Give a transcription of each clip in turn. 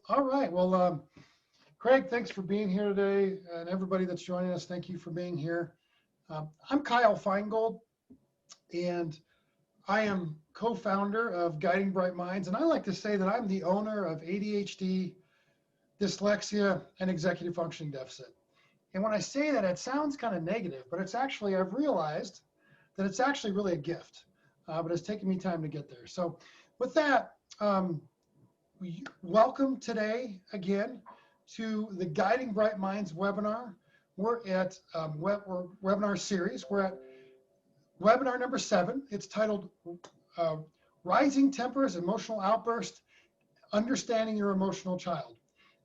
All right. Well, Craig, thanks for being here today. And everybody that's joining us, thank you for being here. I'm Kyle Feingold, and I am co-founder of Guiding Bright Minds. And I like to say that I'm the owner of ADHD, dyslexia, and executive functioning deficit. And when I say that, it sounds kind of negative, but it's actually, I've realized that it's actually really a gift, but it's taken me time to get there. So with that, welcome today again to the Guiding Bright Minds webinar. We're at webinar series. We're at webinar number 7. It's titled Rising Tempers, Emotional Outbursts, Understanding Your Emotional Child.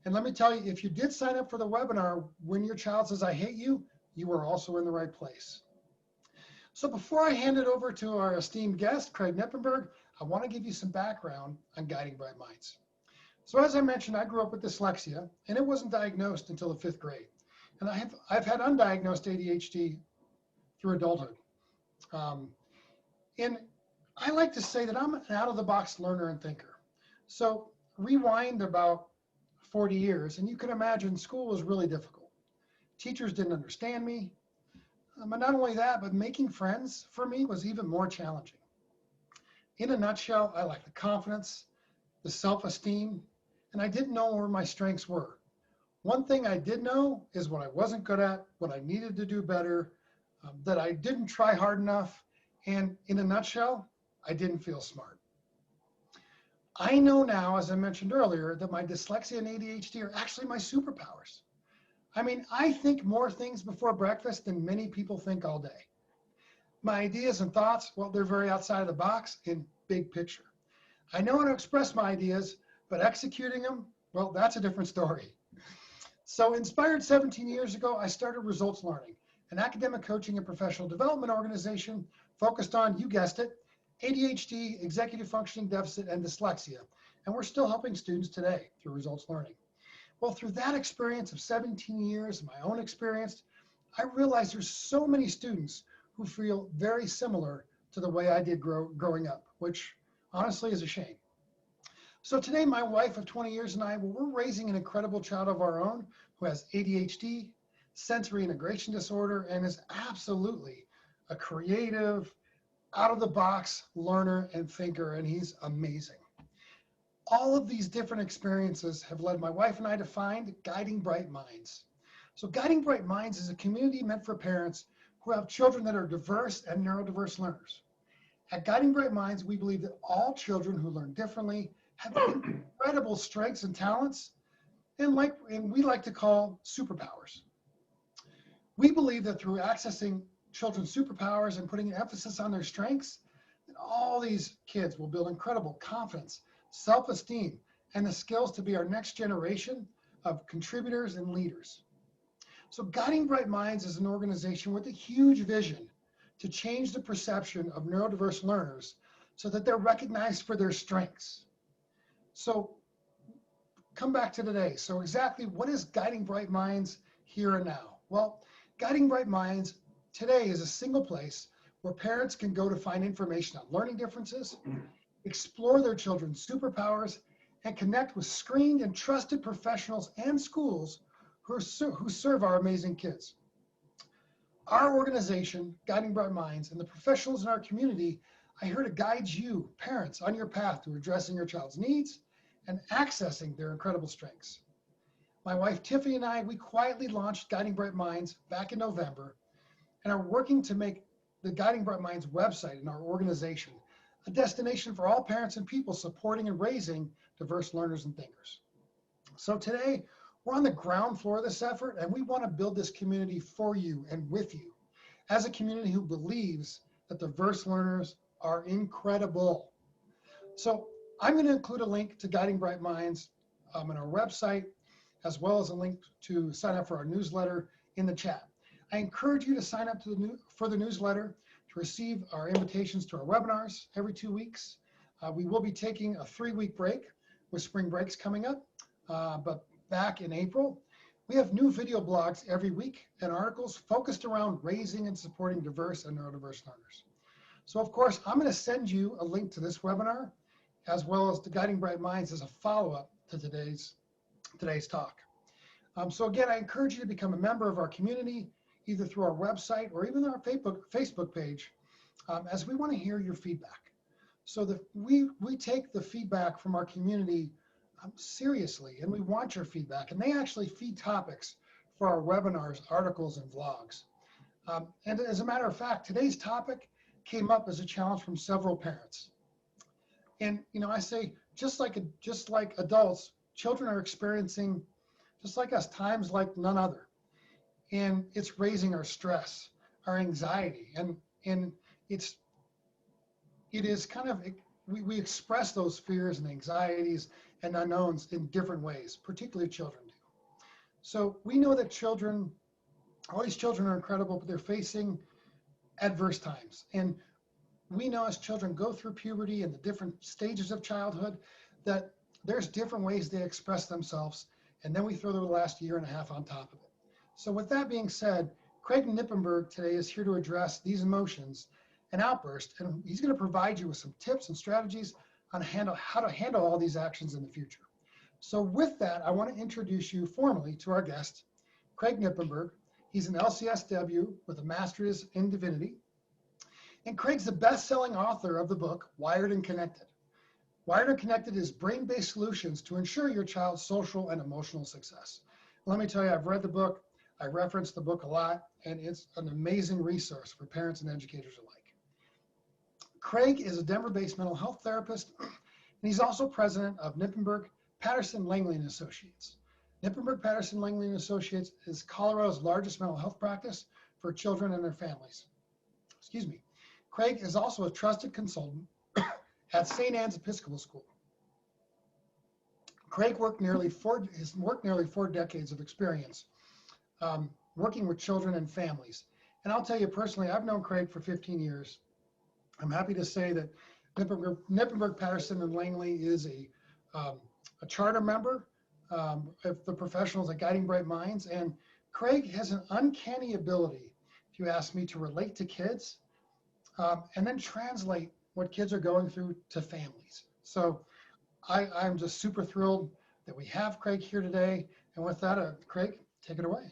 And let me tell you, if you did sign up for the webinar when your child says, I hate you, you are also in the right place. So before I hand it over to our esteemed guest, Craig Nippenberg, I want to give you some background on Guiding Bright Minds. So as I mentioned, I grew up with dyslexia, and it wasn't diagnosed until the 5th grade. And I've had undiagnosed ADHD through adulthood. And I like to say that I'm an out-of-the-box learner and thinker. So rewind about 40 years, and you can imagine school was really difficult. Teachers didn't understand me. But not only that, but making friends for me was even more challenging. In a nutshell, I lacked the confidence, the self-esteem, and I didn't know where my strengths were. One thing I did know is what I wasn't good at, what I needed to do better, that I didn't try hard enough, and in a nutshell, I didn't feel smart. I know now, as I mentioned earlier, that my dyslexia and ADHD are actually my superpowers. I mean, I think more things before breakfast than many people think all day. My ideas and thoughts, well, they're very outside of the box in big picture. I know how to express my ideas, but executing them, well, that's a different story. So inspired 17 years ago, I started Results Learning, an academic coaching and professional development organization focused on, you guessed it, ADHD, executive functioning deficit, and dyslexia. And we're still helping students today through Results Learning. Well, through that experience of 17 years, my own experience, I realized there's so many students who feel very similar to the way I did growing up, which honestly is a shame. So today, my wife of 20 years and I, well, we're raising an incredible child of our own who has ADHD, sensory integration disorder, and is absolutely a creative, out-of-the-box learner and thinker, and he's amazing. All of these different experiences have led my wife and I to find Guiding Bright Minds. So Guiding Bright Minds is a community meant for parents who have children that are diverse and neurodiverse learners. At Guiding Bright Minds, we believe that all children who learn differently have incredible strengths and talents, and we like to call superpowers. We believe that through accessing children's superpowers and putting an emphasis on their strengths, that all these kids will build incredible confidence, self-esteem, and the skills to be our next generation of contributors and leaders. So Guiding Bright Minds is an organization with a huge vision to change the perception of neurodiverse learners so that they're recognized for their strengths. So come back to today. So exactly what is Guiding Bright Minds here and now? Well, Guiding Bright Minds today is a single place where parents can go to find information on learning differences, explore their children's superpowers, and connect with screened and trusted professionals and schools who serve our amazing kids. Our organization, Guiding Bright Minds, and the professionals in our community are here to guide you, parents, on your path to addressing your child's needs and accessing their incredible strengths. My wife Tiffany and I, we quietly launched Guiding Bright Minds back in November and are working to make the Guiding Bright Minds website and our organization a destination for all parents and people supporting and raising diverse learners and thinkers. So today, we're on the ground floor of this effort, and we want to build this community for you and with you as a community who believes that diverse learners are incredible. So I'm going to include a link to Guiding Bright Minds on our website, as well as a link to sign up for our newsletter in the chat. I encourage you to sign up for the newsletter to receive our invitations to our webinars every 2 weeks. We will be taking a 3-week break with spring breaks coming up, but back in April. We have new video blogs every week and articles focused around raising and supporting diverse and neurodiverse learners. So of course, I'm going to send you a link to this webinar, as well as to Guiding Bright Minds as a follow-up to today's today's talk. So again, I encourage you to become a member of our community, either through our website or even our Facebook page, as we want to hear your feedback. So that we take the feedback from our community seriously, and we want your feedback. And they actually feed topics for our webinars, articles, and vlogs. And as a matter of fact, today's topic came up as a challenge from several parents. And I say, just like adults, children are experiencing, just like us, times like none other. And it's raising our stress, our anxiety, and it is kind of, we express those fears and anxieties and unknowns in different ways, particularly children do. So we know that children, all these children are incredible, but they're facing adverse times. And we know as children go through puberty and the different stages of childhood that there's different ways they express themselves. And then we throw the last year and a half on top of it. So with that being said, Craig Nippenberg today is here to address these emotions and outbursts, and he's going to provide you with some tips and strategies on how to handle all these actions in the future. So with that, I want to introduce you formally to our guest, Craig Nippenberg. He's an LCSW with a master's in divinity. And Craig's the best-selling author of the book, Wired and Connected. Wired and Connected is brain-based solutions to ensure your child's social and emotional success. Let me tell you, I've read the book, I reference the book a lot, and it's an amazing resource for parents and educators alike. Craig is a Denver-based mental health therapist, and he's also president of Nippenberg, Patterson, Langley & Associates. Nippenberg, Patterson, Langley & Associates is Colorado's largest mental health practice for children and their families. Excuse me. Craig is also a trusted consultant at St. Anne's Episcopal School. Craig worked nearly 4 decades of experience working with children and families. And I'll tell you personally, I've known Craig for 15 years. I'm happy to say that Nippenberg, Patterson, and Langley is a charter member of the professionals at Guiding Bright Minds. And Craig has an uncanny ability, if you ask me, to relate to kids and then translate what kids are going through to families. So I'm just super thrilled that we have Craig here today. And with that, Craig, take it away.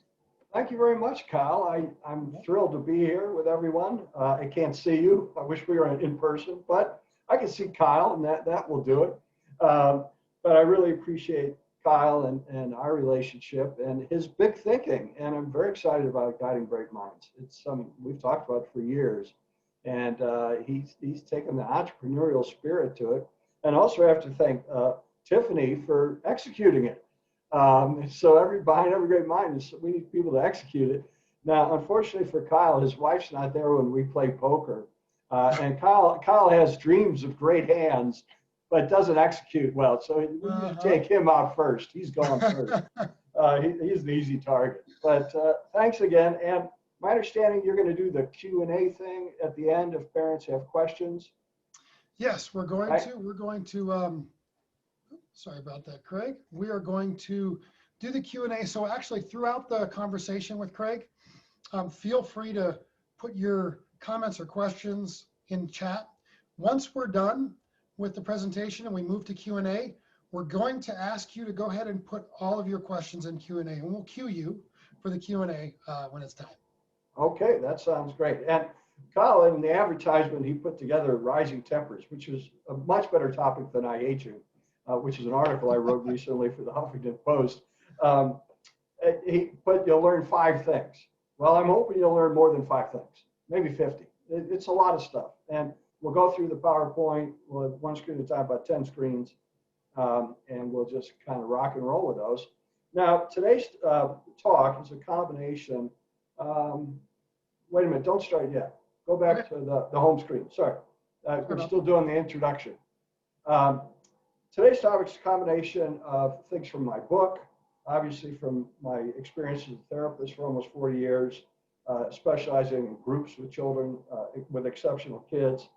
Thank you very much, Kyle. I'm thrilled to be here with everyone. I can't see you. I wish we were in person, but I can see Kyle, and that will do it. But I really appreciate Kyle and our relationship and his big thinking. And I'm very excited about Guiding Bright Minds. It's something we've talked about for years. And he's taken the entrepreneurial spirit to it. And also I have to thank Tiffany for executing it. So behind every great mind is we need people to execute it. Now, unfortunately for Kyle, his wife's not there when we play poker. And Kyle has dreams of great hands, but doesn't execute well. So we need to take him out first. He's going first. He's the easy target. But thanks again. And my understanding, you're going to do the Q&A thing at the end if parents have questions. Yes, we're going to, sorry about that, Craig. We are going to do the Q&A. So actually throughout the conversation with Craig, feel free to put your comments or questions in chat. Once we're done with the presentation and we move to Q&A, we're going to ask you to go ahead and put all of your questions in Q&A, and we'll cue you for the Q&A when it's time. Okay, that sounds great. And Kyle, in the advertisement, he put together Rising Tempers, which is a much better topic than I Hate You, which is an article I wrote recently for the Huffington Post. He put, you'll learn 5 things. Well, I'm hoping you'll learn more than 5 things, maybe 50. It's a lot of stuff. And we'll go through the PowerPoint. We'll have one screen at a time, about 10 screens, and we'll just kind of rock and roll with those. Now, today's talk is a combination. Wait a minute, don't start yet. Go back to the home screen. Sorry, we're still doing the introduction. Today's topic is a combination of things from my book, obviously from my experience as a therapist for almost 40 years, specializing in groups with children with exceptional kids,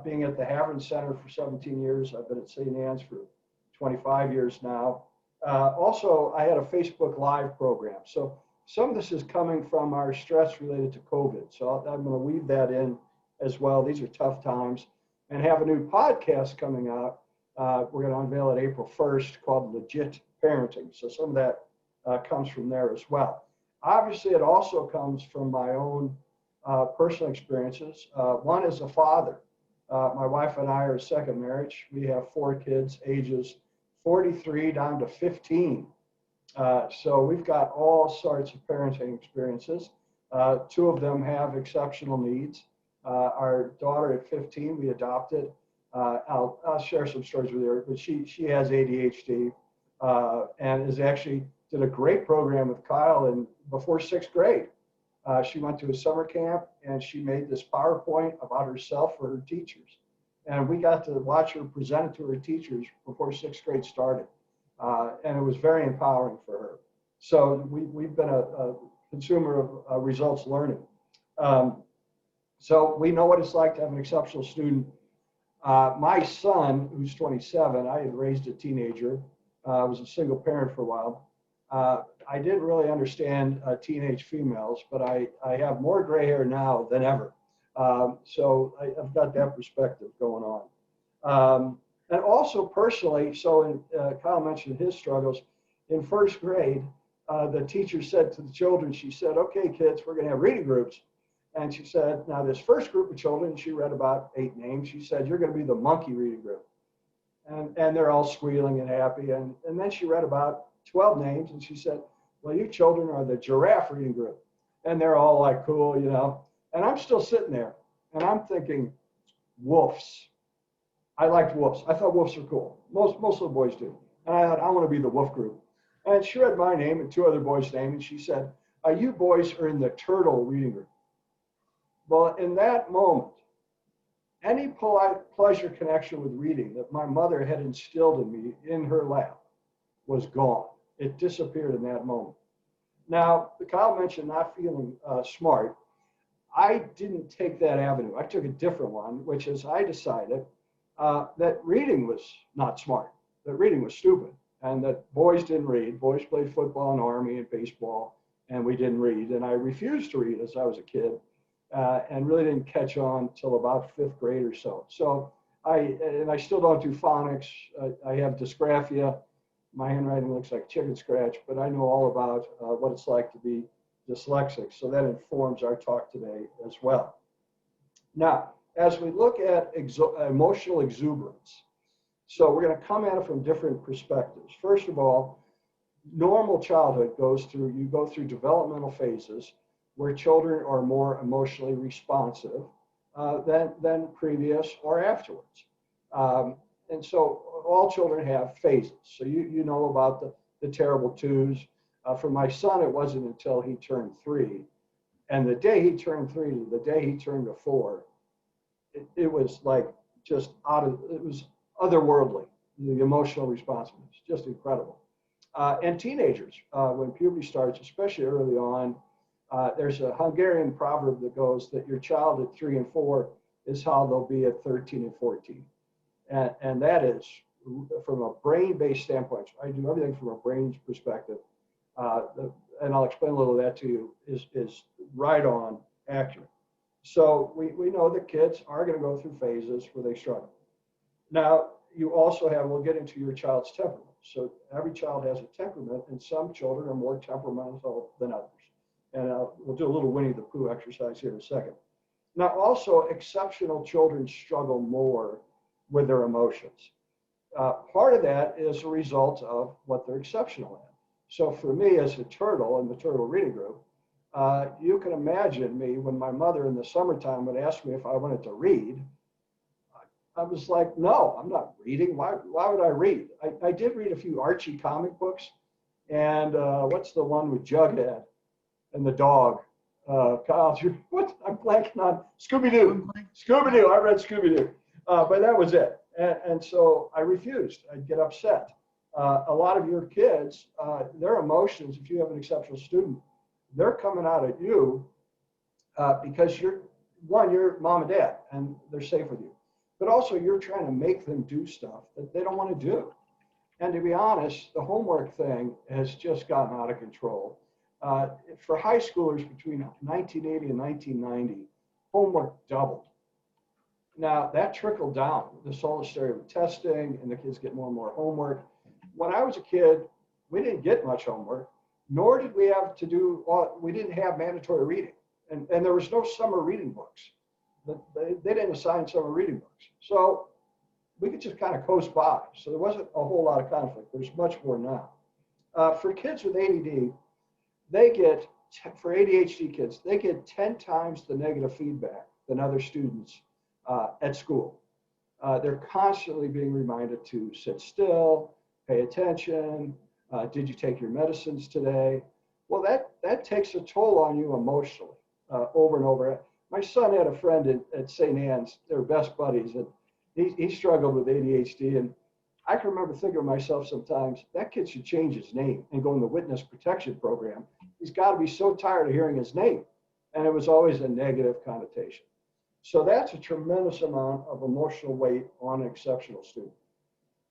being at the Havern Center for 17 years. I've been at St. Anne's for 25 years now. Also, I had a Facebook Live program. So some of this is coming from our stress related to COVID. So I'm going to weave that in as well. These are tough times. And have a new podcast coming out. We're going to unveil it April 1st called Legit parenting. So some of that comes from there as well. Obviously, it also comes from my own personal experiences. One is a father. My wife and I are a second marriage. We have 4 kids, ages 43 down to 15. So we've got all sorts of parenting experiences. 2 of them have exceptional needs. Our daughter at 15, we adopted. I'll share some stories with her, but she has ADHD and is actually did a great program with Kyle and before 6th grade. She went to a summer camp and she made this PowerPoint about herself for her teachers. And we got to watch her present it to her teachers before 6th grade started. And it was very empowering for her. So we've been a consumer of results learning. So we know what it's like to have an exceptional student. My son, who's 27, I had raised a teenager. I was a single parent for a while. I didn't really understand teenage females, but I have more gray hair now than ever. So I've got that perspective going on. And also personally, so Kyle mentioned his struggles. In 1st grade, the teacher said to the children, she said, okay, kids, we're going to have reading groups. And she said, now this first group of children, she read about 8 names. She said, you're going to be the monkey reading group. And they're all squealing and happy. And then she read about 12 names. And she said, well, you children are the giraffe reading group. And they're all like, cool, you know. And I'm still sitting there. And I'm thinking, woofs. I liked woofs. I thought woofs are cool. Most of the boys do. And I thought, I want to be the woof group. And she read my name and 2 other boys' names. And she said, you boys are in the turtle reading group. Well, in that moment, any pleasure connection with reading that my mother had instilled in me in her lap was gone. It disappeared in that moment. Now, Kyle mentioned not feeling smart. I didn't take that avenue. I took a different one, which is I decided that reading was not smart, that reading was stupid, and that boys didn't read. Boys played football and army and baseball, and we didn't read. And I refused to read as I was a kid. And really didn't catch on till about 5th grade or so. So I still don't do phonics. I have dysgraphia. My handwriting looks like chicken scratch, but I know all about what it's like to be dyslexic. So that informs our talk today as well. Now, as we look at emotional exuberance, so we're going to come at it from different perspectives. First of all, normal childhood you go through developmental phases where children are more emotionally responsive than previous or afterwards. And so all children have phases. So you know about the terrible twos. For my son, it wasn't until he turned 3. And the day he turned 3 to the day he turned to 4, it was like just it was otherworldly, the emotional responsiveness, just incredible. And teenagers, when puberty starts, especially early on, there's a Hungarian proverb that goes that your child at 3 and 4 is how they'll be at 13 and 14. And that is, from a brain-based standpoint, I do everything from a brain's perspective, and I'll explain a little of that to you, is right on accurate. So we know that kids are going to go through phases where they struggle. Now, you also have, we'll get into your child's temperament. So every child has a temperament, and some children are more temperamental than others. And we'll do a little Winnie the Pooh exercise here in a second. Now, also, exceptional children struggle more with their emotions. Part of that is a result of what they're exceptional at. So for me as a turtle in the turtle reading group, you can imagine me when my mother in the summertime would ask me if I wanted to read. I was like, no, I'm not reading. Why would I read? I did read a few Archie comic books. And what's the one with Jughead and the dog? Kyle, what? I'm blanking on Scooby-Doo. Scooby-Doo. I read Scooby-Doo. But that was it. And so I refused. I'd get upset. A lot of your kids, their emotions, if you have an exceptional student, they're coming out at you because you're mom and dad, and they're safe with you. But also you're trying to make them do stuff that they don't want to do. And to be honest, the homework thing has just gotten out of control. For high schoolers between 1980 and 1990, homework doubled. Now that trickled down. This whole story with testing and the kids get more and more homework. When I was a kid, we didn't get much homework, nor did we have to do, we didn't have mandatory reading. And there was no summer reading books. They didn't assign summer reading books. So we could just kind of coast by. So there wasn't a whole lot of conflict. There's much more now. For kids with ADD, they get, for ADHD kids, they get 10 times the negative feedback than other students at school. They're constantly being reminded to sit still, pay attention. Did you take your medicines today? Well, that takes a toll on you emotionally over and over. My son had a friend at St. Anne's, they were best buddies, and he struggled with ADHD. And I can remember thinking to myself sometimes, that kid should change his name and go in the witness protection program. He's got to be so tired of hearing his name. And it was always a negative connotation. So that's a tremendous amount of emotional weight on an exceptional student.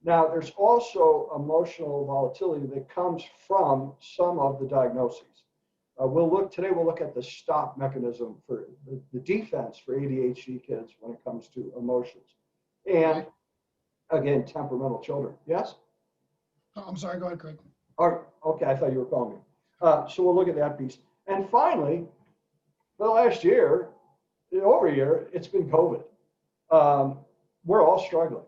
Now, there's also emotional volatility that comes from some of the diagnoses. We'll look at the stop mechanism for the defense for ADHD kids when it comes to emotions. And again, temperamental children. Yes? Oh, I'm sorry, go ahead, Craig. Okay, I thought you were calling me. So we'll look at that piece. And finally, for the last year, over a year, it's been COVID. We're all struggling.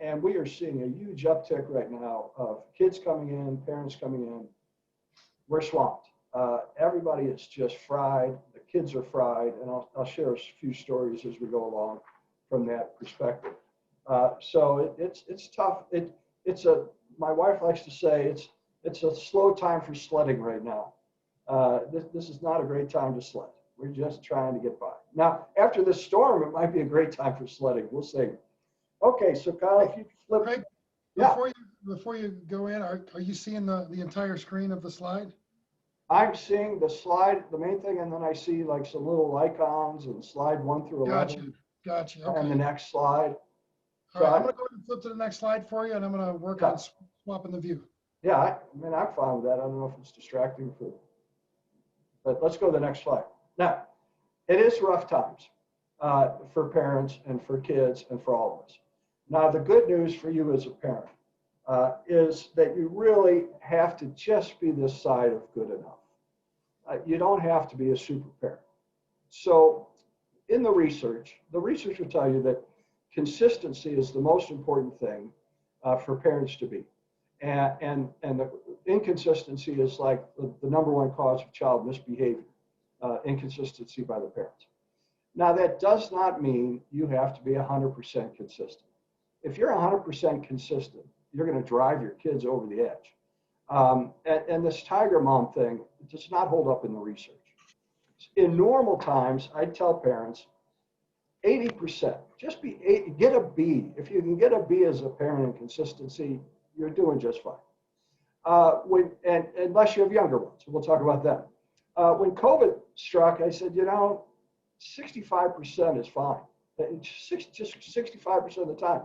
And we are seeing a huge uptick right now of kids coming in, parents coming in. We're swamped. Everybody is just fried. The kids are fried. And I'll share a few stories as we go along from that perspective. So it's tough. My wife likes to say it's a slow time for sledding right now. This is not a great time to sled. We're just trying to get by. Now, after this storm, it might be a great time for sledding. We'll see. Okay, so Kyle, if you flip. Craig, Yeah. before you go in, are you seeing the entire screen of the slide? I'm seeing the slide, the main thing, and then I see like some little icons and slide 1 through 11. Gotcha. Okay. And the next slide. All right, I'm going to go ahead and flip to the next slide for you, and I'm going to work on swapping the view. Yeah, I mean, I'm fine with that. I don't know if it's distracting but let's go to the next slide. Now, it is rough times for parents and for kids and for all of us. Now, the good news for you as a parent is that you really have to just be this side of good enough. You don't have to be a super parent. So in the research will tell you that consistency is the most important thing for parents to be. And the inconsistency is like the number one cause of child misbehavior, inconsistency by the parents. Now, that does not mean you have to be 100% consistent. If you're 100% consistent, you're going to drive your kids over the edge. And this tiger mom thing does not hold up in the research. In normal times, I tell parents, 80%, just get a B. If you can get a B as a parent in consistency, you're doing just fine. Unless you have younger ones, we'll talk about that. When COVID struck, I said, 65% is fine. Just 65% of the time.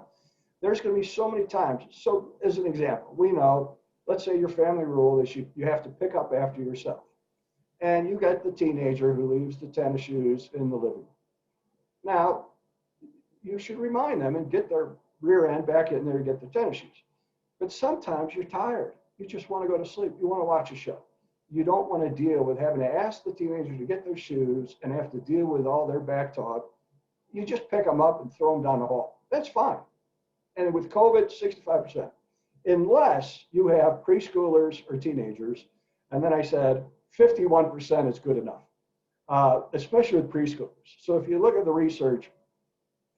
There's going to be so many times. So as an example, we know, let's say your family rule is you have to pick up after yourself. And you got the teenager who leaves the tennis shoes in the living room. Now, you should remind them and get their rear end back in there and get their tennis shoes. But sometimes you're tired. You just want to go to sleep. You want to watch a show. You don't want to deal with having to ask the teenager to get their shoes and have to deal with all their back talk. You just pick them up and throw them down the hall. That's fine. And with COVID, 65%. Unless you have preschoolers or teenagers. And then I said, 51% is good enough, especially with preschoolers. So if you look at the research,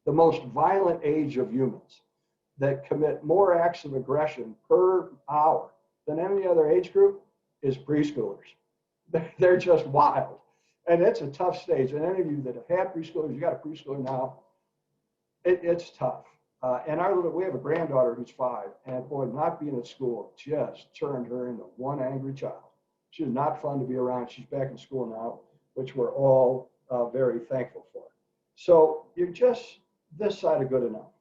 the most violent age of humans that commit more acts of aggression per hour than any other age group is preschoolers. They're just wild. And it's a tough stage. And any of you that have had preschoolers, you got a preschooler now, it's tough. And we have a granddaughter who's 5, and boy, not being at school just turned her into one angry child. She's not fun to be around. She's back in school now, which we're all very thankful for. So you're just this side of good enough.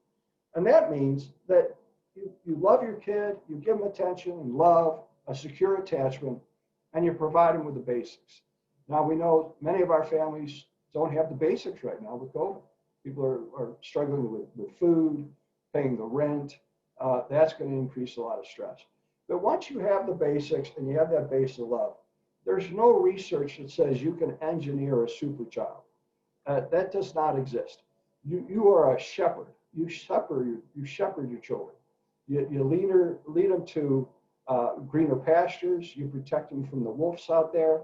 And that means that you love your kid, you give them attention and love, a secure attachment, and you provide them with the basics. Now, we know many of our families don't have the basics right now with COVID. People are struggling with food, paying the rent. That's going to increase a lot of stress. But once you have the basics and you have that base of love, there's no research that says you can engineer a super child. That does not exist. You are a shepherd. You shepherd your children. You lead them to greener pastures. You protect them from the wolves out there.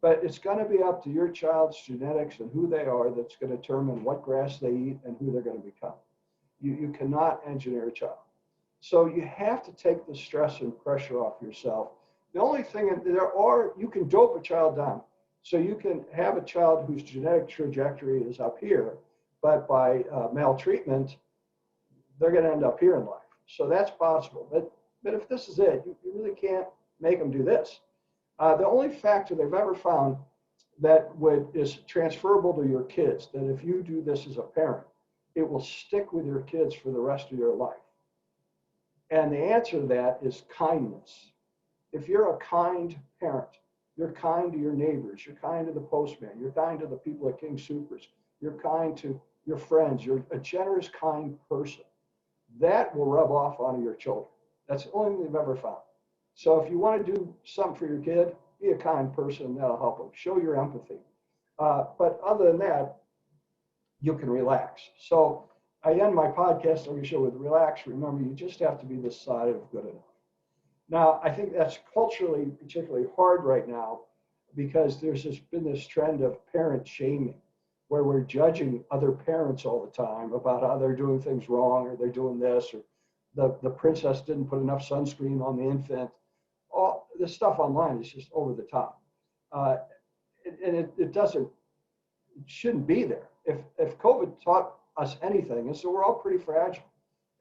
But it's going to be up to your child's genetics and who they are that's going to determine what grass they eat and who they're going to become. You cannot engineer a child. So you have to take the stress and pressure off yourself. The only thing you can dope a child down. So you can have a child whose genetic trajectory is up here, but by maltreatment, they're going to end up here in life. So that's possible. But if this is it, you really can't make them do this. The only factor they've ever found that is transferable to your kids, that if you do this as a parent, it will stick with your kids for the rest of your life. And the answer to that is kindness. If you're a kind parent, you're kind to your neighbors, you're kind to the postman, you're kind to the people at King Soopers, you're kind to your friends, you're a generous, kind person, that will rub off onto your children. That's the only thing they've ever found. So if you want to do something for your kid, be a kind person, that'll help them. Show your empathy. But other than that, you can relax. So I end my podcast every show with relax. Remember, you just have to be this side of good enough. Now, I think that's culturally particularly hard right now because there's been this trend of parent shaming where we're judging other parents all the time about how they're doing things wrong or they're doing this or the princess didn't put enough sunscreen on the infant. All this stuff online is just over the top. And it shouldn't be there. If COVID taught us anything, is that we're all pretty fragile.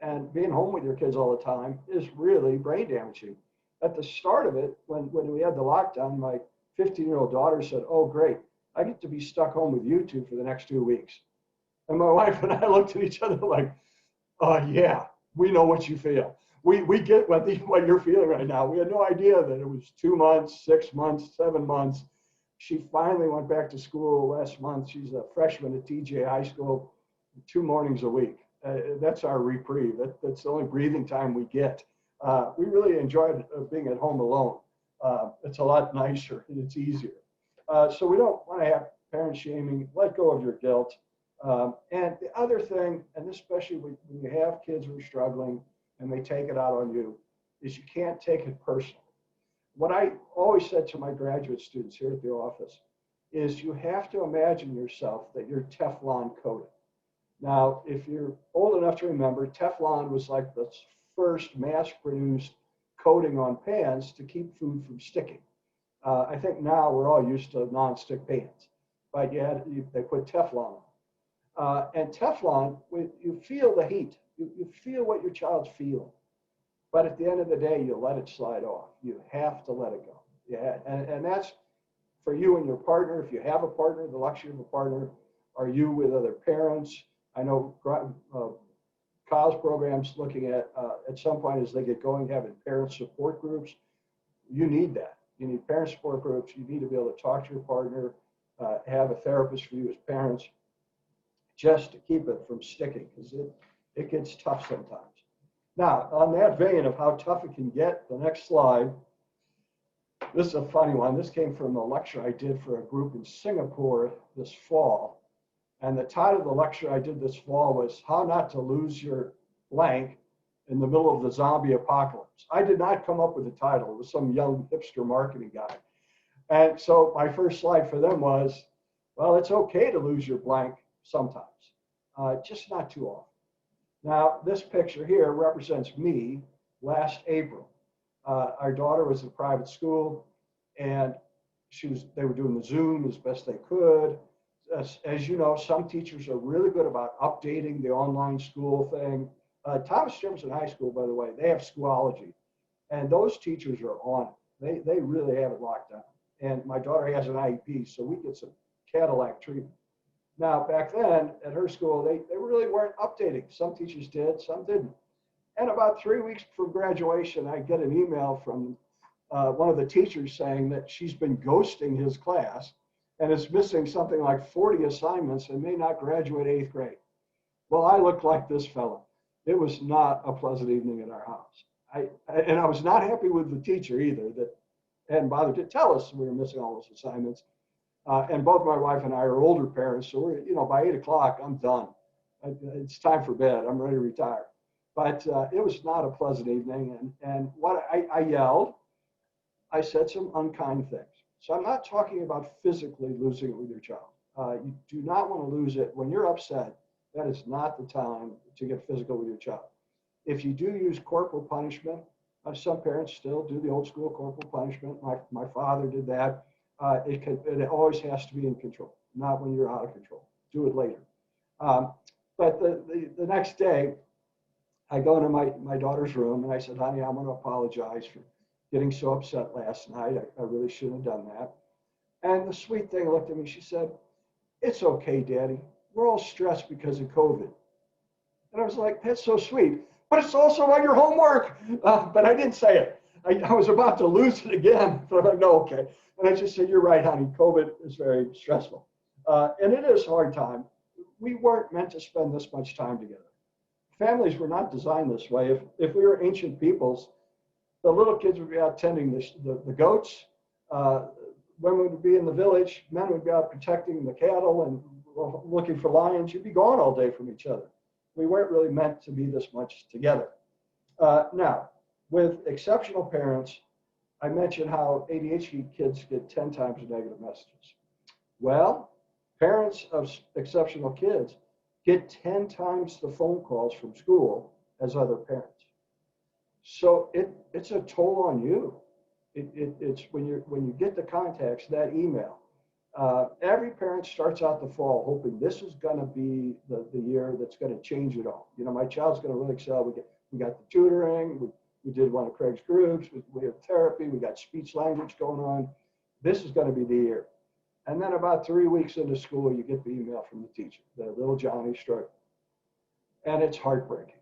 And being home with your kids all the time is really brain damaging. At the start of it, when we had the lockdown, my 15-year-old daughter said, "Oh, great, I get to be stuck home with you two for the next 2 weeks." And my wife and I looked at each other like, "Oh, yeah, we know what you feel. We get what you're feeling right now." We had no idea that it was 2 months, 6 months, 7 months. She finally went back to school last month. She's a freshman at TJ High School, 2 mornings a week. That's our reprieve. That's the only breathing time we get. We really enjoyed being at home alone. It's a lot nicer and it's easier. So we don't want to have parent shaming. Let go of your guilt. And the other thing, and especially when you have kids who are struggling and they take it out on you, is you can't take it personally. What I always said to my graduate students here at the office is you have to imagine yourself that you're Teflon coated. Now, if you're old enough to remember, Teflon was like the first mass-produced coating on pans to keep food from sticking. I think now we're all used to non-stick pans, but they put Teflon on. And Teflon, you feel the heat. You feel what your child's feeling. But at the end of the day, you let it slide off. You have to let it go. Yeah, and that's for you and your partner. If you have a partner, the luxury of a partner, are you with other parents? I know Kyle's program's looking at some point as they get going, having parent support groups. You need that. You need parent support groups. You need to be able to talk to your partner, have a therapist for you as parents, just to keep it from sticking, because it gets tough sometimes. Now, on that vein of how tough it can get, the next slide, this is a funny one. This came from a lecture I did for a group in Singapore this fall. And the title of the lecture I did this fall was How Not to Lose Your Blank in the Middle of the Zombie Apocalypse. I did not come up with the title. It was some young hipster marketing guy. And so my first slide for them was, well, it's okay to lose your blank sometimes, just not too often. Now, this picture here represents me last April. Our daughter was at a private school, and they were doing the Zoom as best they could. As you know, some teachers are really good about updating the online school thing. Thomas Jefferson High School, by the way, they have Schoology, and those teachers are on it. They really have it locked down. And my daughter has an IEP, so we get some Cadillac treatment. Now, back then at her school, they really weren't updating. Some teachers did, some didn't. And about 3 weeks from graduation, I get an email from one of the teachers saying that she's been ghosting his class and is missing something like 40 assignments and may not graduate 8th grade. Well, I looked like this fella. It was not a pleasant evening at our house. and I was not happy with the teacher either, that hadn't bothered to tell us we were missing all those assignments. And both my wife and I are older parents, so we're, by 8 o'clock, I'm done. It's time for bed. I'm ready to retire. But it was not a pleasant evening. And what I yelled, I said some unkind things. So I'm not talking about physically losing it with your child. You do not want to lose it when you're upset. That is not the time to get physical with your child. If you do use corporal punishment, some parents still do the old school corporal punishment. My father did that. It always has to be in control, not when you're out of control. Do it later. But the next day, I go into my daughter's room and I said, honey, I want to apologize for getting so upset last night. I really shouldn't have done that. And the sweet thing looked at me. She said, it's okay, Daddy. We're all stressed because of COVID. And I was like, that's so sweet. But it's also on your homework. But I didn't say it. I was about to lose it again. But I'm like, no, okay. And I just said, you're right, honey. COVID is very stressful. And it is a hard time. We weren't meant to spend this much time together. Families were not designed this way. If we were ancient peoples, the little kids would be out tending the goats. Women would be in the village. Men would be out protecting the cattle and looking for lions. You'd be gone all day from each other. We weren't really meant to be this much together. Now, with exceptional parents, I mentioned how ADHD kids get 10 times negative messages. Well, parents of exceptional kids get 10 times the phone calls from school as other parents. So it's a toll on you. It's when you get the contacts, that email. Every parent starts out the fall hoping this is going to be the year that's going to change it all. My child's going to really excel. We got the tutoring. We did one of Craig's groups. We have therapy. We got speech language going on. This is going to be the year. And then about 3 weeks into school, you get the email from the teacher, that little Johnny struggling. And it's heartbreaking.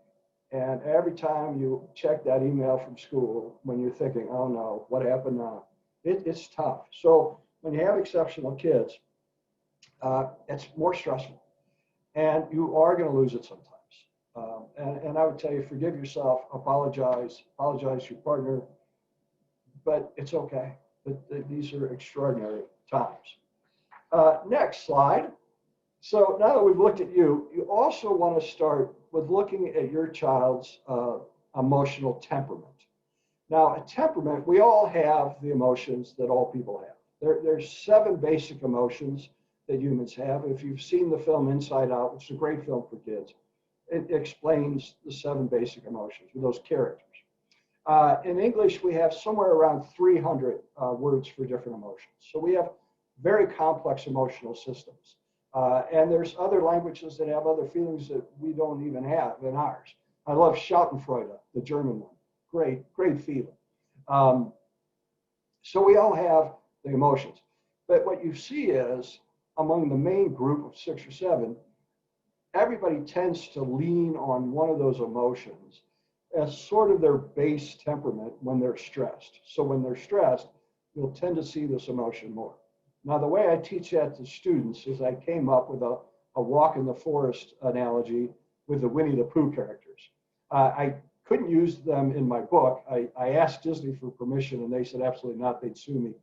And every time you check that email from school, when you're thinking, oh no, what happened now? It's tough. So when you have exceptional kids, it's more stressful. And you are going to lose it sometimes. And I would tell you, forgive yourself, apologize to your partner, but it's okay. These are extraordinary times. Next slide. So now that we've looked at you, you also want to start with looking at your child's emotional temperament. Now, a temperament, we all have the emotions that all people have. There's 7 basic emotions that humans have. If you've seen the film Inside Out, which is a great film for kids, it explains the 7 basic emotions with those characters. In English, we have somewhere around 300 words for different emotions. So we have very complex emotional systems. And there's other languages that have other feelings that we don't even have in ours. I love Schadenfreude, the German one. Great feeling. So we all have the emotions. But what you see is, among the main group of 6 or 7, everybody tends to lean on one of those emotions as sort of their base temperament when they're stressed. So when they're stressed, you'll tend to see this emotion more. Now, the way I teach that to students is I came up with a walk in the forest analogy with the Winnie the Pooh characters. I couldn't use them in my book. I asked Disney for permission and they said absolutely not, they'd sue me.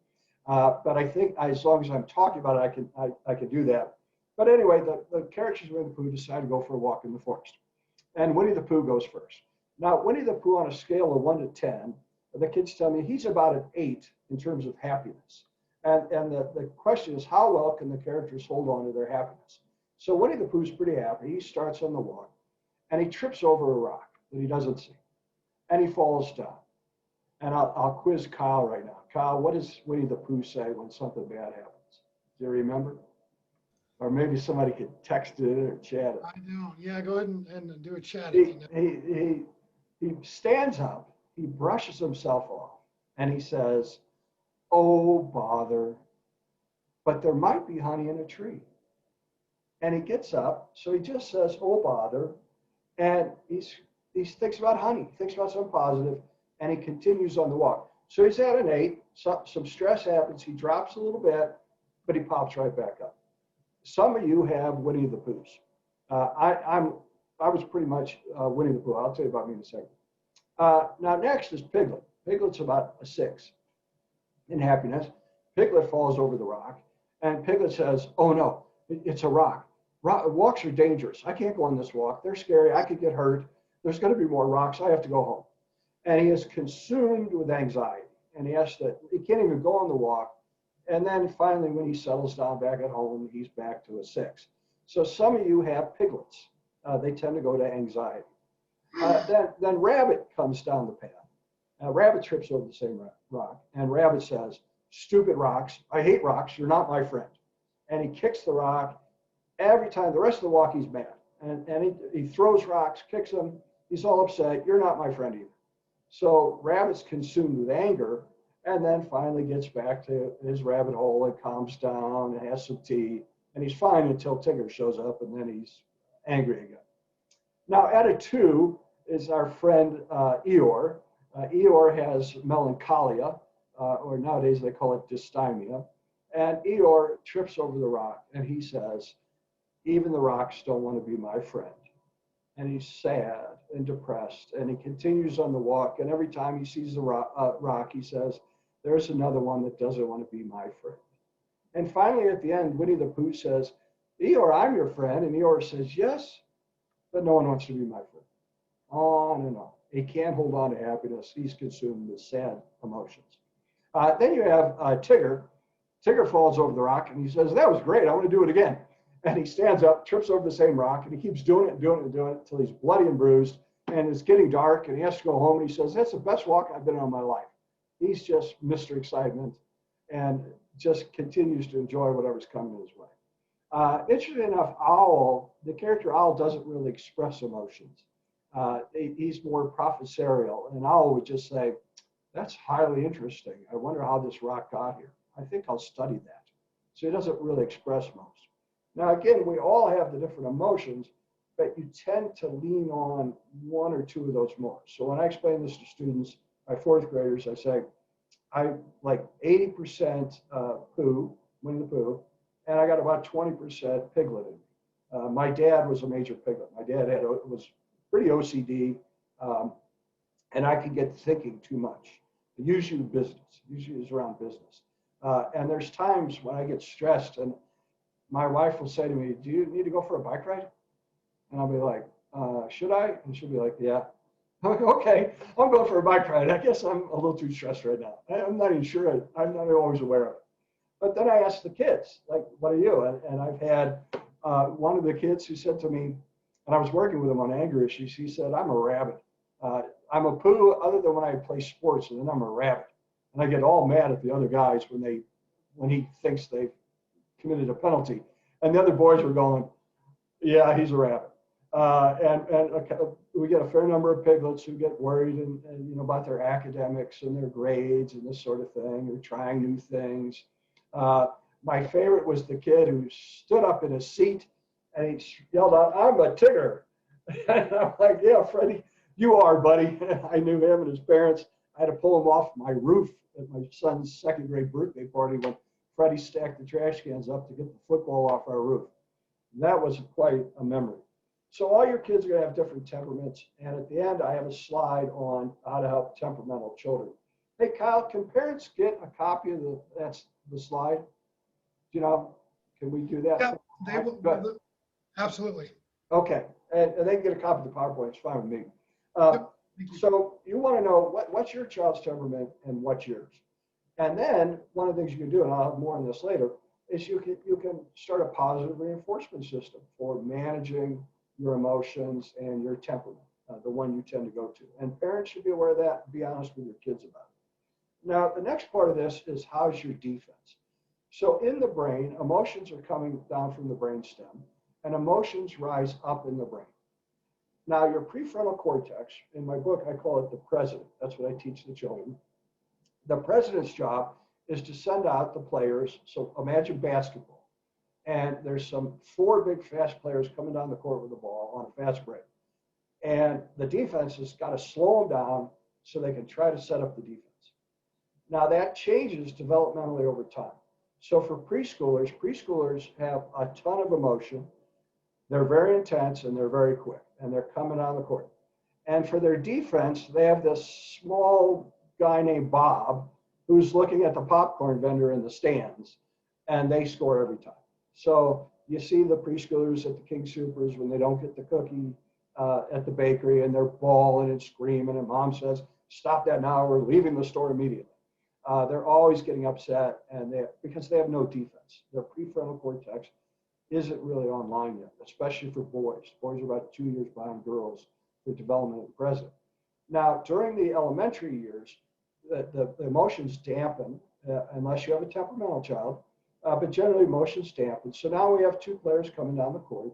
But I think as long as I'm talking about it, I can do that. But anyway, the characters of Winnie the Pooh decide to go for a walk in the forest. And Winnie the Pooh goes first. Now, Winnie the Pooh on a scale of 1 to 10, the kids tell me he's about an 8 in terms of happiness. And the question is, how well can the characters hold on to their happiness? So Winnie the Pooh's pretty happy. He starts on the walk, and he trips over a rock that he doesn't see, and he falls down. And I'll quiz Kyle right now. Kyle, what does Winnie the Pooh say when something bad happens? Do you remember? Or maybe somebody could text it or chat it. I don't. Yeah, go ahead and do a chat. He stands up, he brushes himself off, and he says, oh, bother, but there might be honey in a tree. And he gets up, so he just says, oh, bother, and he thinks about honey, thinks about something positive, and he continues on the walk. So he's at an 8, some stress happens, he drops a little bit, but he pops right back up. Some of you have Winnie the Poohs. I was pretty much Winnie the Pooh. I'll tell you about me in a second. Now next is Piglet. Piglet's about a 6 in happiness. Piglet falls over the rock, and Piglet says, "Oh no, it's a rock. Walks are dangerous. I can't go on this walk. They're scary. I could get hurt. There's going to be more rocks. I have to go home." And he is consumed with anxiety, and he can't even go on the walk. And then finally, when he settles down back at home, he's back to a 6. So some of you have piglets. They tend to go to anxiety. Then Rabbit comes down the path. Rabbit trips over the same rock, and Rabbit says, "Stupid rocks. I hate rocks. You're not my friend." And he kicks the rock. Every time, the rest of the walk, he's mad. And he throws rocks, kicks them. He's all upset. "You're not my friend either." So Rabbit's consumed with anger, and then finally gets back to his rabbit hole and calms down and has some tea. And he's fine until Tigger shows up, and then he's angry again. Now, at a 2 is our friend Eeyore. Eeyore has melancholia, or nowadays they call it dysthymia. And Eeyore trips over the rock, and he says, "Even the rocks don't want to be my friend." And he's sad and depressed, and he continues on the walk. And every time he sees the rock, he says, "There's another one that doesn't want to be my friend." And finally, at the end, Winnie the Pooh says, "Eeyore, I'm your friend." And Eeyore says, "Yes, but no one wants to be my friend." On and on. He can't hold on to happiness. He's consumed with sad emotions. Then you have Tigger. Tigger falls over the rock, and he says, "That was great. I want to do it again." And he stands up, trips over the same rock, and he keeps doing it and doing it and doing it until he's bloody and bruised. And it's getting dark, and he has to go home. And he says, "That's the best walk I've been on in my life." He's just Mr. Excitement and just continues to enjoy whatever's coming his way. Interestingly enough, Owl, the character Owl, doesn't really express emotions. He's more professorial. And Owl would just say, "That's highly interesting. I wonder how this rock got here. I think I'll study that." So he doesn't really express most. Now, again, we all have the different emotions, but you tend to lean on 1 or 2 of those more. So when I explain this to students, my 4th graders, I say, I like 80% Pooh, Winnie the Pooh, and I got about 20% Piglet in me. My dad was a major Piglet. My dad was pretty OCD, and I could get thinking too much. Usually business, usually it's around business. And there's times when I get stressed, and my wife will say to me, "Do you need to go for a bike ride?" And I'll be like, "Should I?" And she'll be like, "Yeah." "Okay, I'm going for a bike ride. I guess I'm a little too stressed right now. I'm not even sure. I'm not always aware of it." But then I ask the kids, like, "What are you?" And I've had one of the kids who said to me, and I was working with him on anger issues, he said, "I'm a rabbit. I'm a Pooh other than when I play sports, and then I'm a rabbit." And I get all mad at the other guys when he thinks they've committed a penalty. And the other boys were going, "Yeah, he's a rabbit." And we get a fair number of piglets who get worried and about their academics and their grades and this sort of thing. They're trying new things. My favorite was the kid who stood up in his seat and he yelled out, "I'm a Tigger." And I'm like, "Yeah, Freddie, you are, buddy." I knew him and his parents. I had to pull him off my roof at my son's 2nd grade birthday party when Freddie stacked the trash cans up to get the football off our roof. That was quite a memory. So all your kids are going to have different temperaments. And at the end, I have a slide on how to help temperamental children. Hey, Kyle, can parents get a copy of the slide? Can we do that? Yeah, they will. Absolutely. Okay. And they can get a copy of the PowerPoint. It's fine with me. Yep. So you want to know what's your child's temperament and what's yours. And then one of the things you can do, and I'll have more on this later, is you can start a positive reinforcement system for managing your emotions and your temperament, the one you tend to go to. And parents should be aware of that and be honest with your kids about it. Now, the next part of this is how's your defense? So in the brain, emotions are coming down from the brainstem, and emotions rise up in the brain. Now, your prefrontal cortex, in my book, I call it the president. That's what I teach the children. The president's job is to send out the players. So imagine basketball. And there's 4 big fast players coming down the court with the ball on a fast break. And the defense has got to slow them down so they can try to set up the defense. Now that changes developmentally over time. So for preschoolers have a ton of emotion. They're very intense and they're very quick and they're coming on the court. And for their defense, they have this small guy named Bob who's looking at the popcorn vendor in the stands, and they score every time. So you see the preschoolers at the King Supers when they don't get the cookie at the bakery, and they're bawling and screaming, and mom says, "Stop that now, we're leaving the store immediately." They're always getting upset, and because they have no defense. Their prefrontal cortex isn't really online yet, especially for boys. Boys are about 2 years behind girls for development at present. Now, during the elementary years, the emotions dampen unless you have a temperamental child, but generally emotions dampen. So now we have two players coming down the court,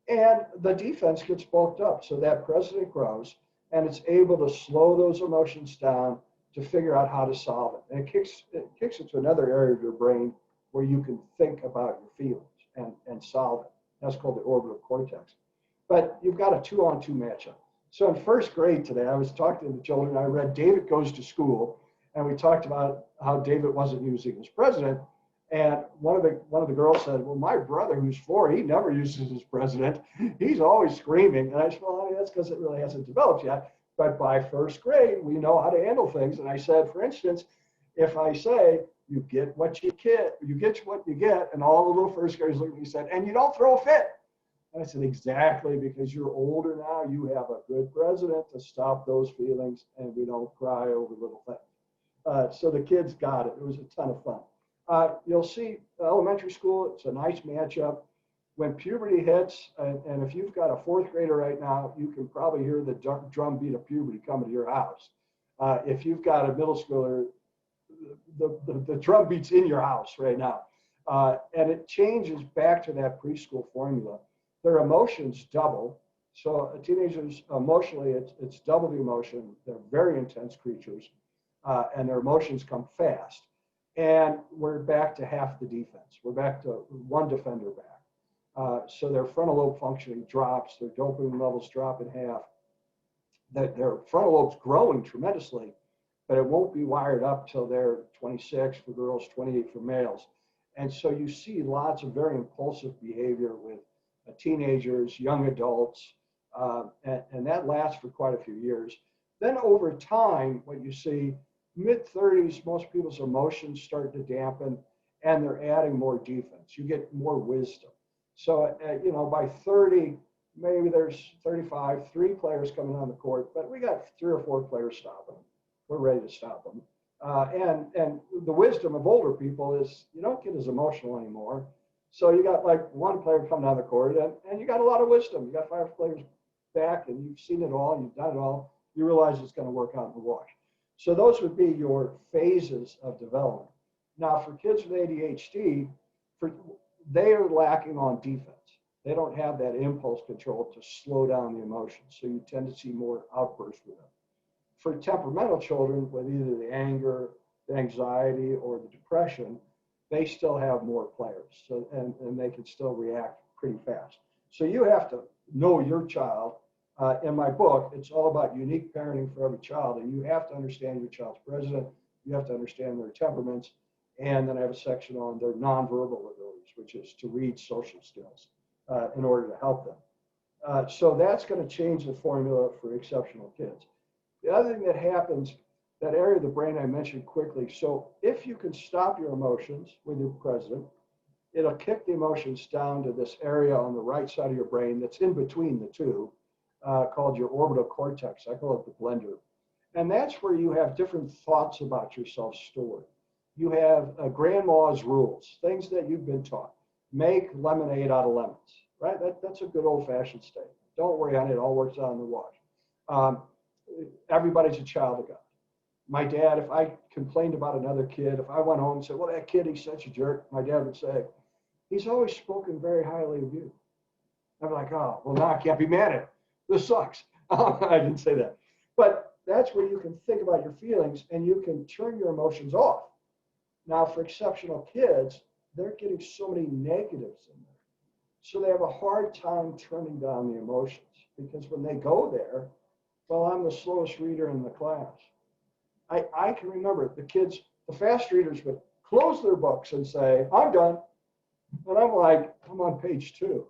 and the defense gets bulked up. So that president grows, and it's able to slow those emotions down to figure out how to solve it. And it kicks into another area of your brain where you can think about your feelings and solve it. That's called the orbital cortex. But you've got a 2-on-2 matchup. So in first grade today, I was talking to the children. I read David Goes to School, and we talked about how David wasn't using his president. And one of the girls said, "Well, my brother, who's 4, he never uses his president. He's always screaming." And I said, "Well, honey, that's because it really hasn't developed yet. But by first grade, we know how to handle things." And I said, for instance, if I say, "You get what you get, and all the little first graders looked at me and said, "And you don't throw a fit." And I said, "Exactly, because you're older now, you have a good president to stop those feelings, and we don't cry over little things." So the kids got it. It was a ton of fun. You'll see elementary school, it's a nice matchup. When puberty hits, and if you've got a 4th grader right now, you can probably hear the drum beat of puberty coming to your house. If you've got a middle schooler, the drum beat's in your house right now. And it changes back to that preschool formula. Their emotions double. So teenagers, emotionally, it's double the emotion. They're very intense creatures, and their emotions come fast. And we're back to half the defense. We're back to one defender back. So their frontal lobe functioning drops. Their dopamine levels drop in half. Their frontal lobe's growing tremendously, but it won't be wired up till they're 26 for girls, 28 for males. And so you see lots of very impulsive behavior with teenagers, young adults, and that lasts for quite a few years. Then over time, what you see, mid-30s, most people's emotions start to dampen, and they're adding more defense. You get more wisdom. So, by 30, maybe there's 35, 3 players coming on the court, but we got 3 or 4 players stopping them. We're ready to stop them. And the wisdom of older people is you don't get as emotional anymore. So you got like 1 player coming down the court, and you got a lot of wisdom. You got 5 players back, and you've seen it all, you've done it all. You realize it's going to work out in the wash. So those would be your phases of development. Now, for kids with ADHD, they are lacking on defense. They don't have that impulse control to slow down the emotions. So you tend to see more outbursts with them. For temperamental children, with either the anger, the anxiety, or the depression, they still have more players. So and they can still react pretty fast. So you have to know your child. In my book, it's all about unique parenting for every child, and you have to understand your child's president. You have to understand their temperaments, and then I have a section on their nonverbal abilities, which is to read social skills in order to help them. So that's going to change the formula for exceptional kids. The other thing that happens, that area of the brain I mentioned quickly, so if you can stop your emotions with your president, it'll kick the emotions down to this area on the right side of your brain that's in between the two, called your orbital cortex. I call it the blender. And that's where you have different thoughts about yourself stored. You have grandma's rules, things that you've been taught. Make lemonade out of lemons, right? That's a good old-fashioned statement. Don't worry, honey, it all works out in the wash. Everybody's a child of God. My dad, if I complained about another kid, if I went home and said, "Well, that kid, he's such a jerk," my dad would say, "He's always spoken very highly of you." I'd be like, "Oh, well, now I can't be mad at him. This sucks." I didn't say that. But that's where you can think about your feelings and you can turn your emotions off. Now, for exceptional kids, they're getting so many negatives in there. So they have a hard time turning down the emotions because when they go there, well, I'm the slowest reader in the class. I can remember the kids, the fast readers would close their books and say, "I'm done." And I'm like, "I'm on page 2.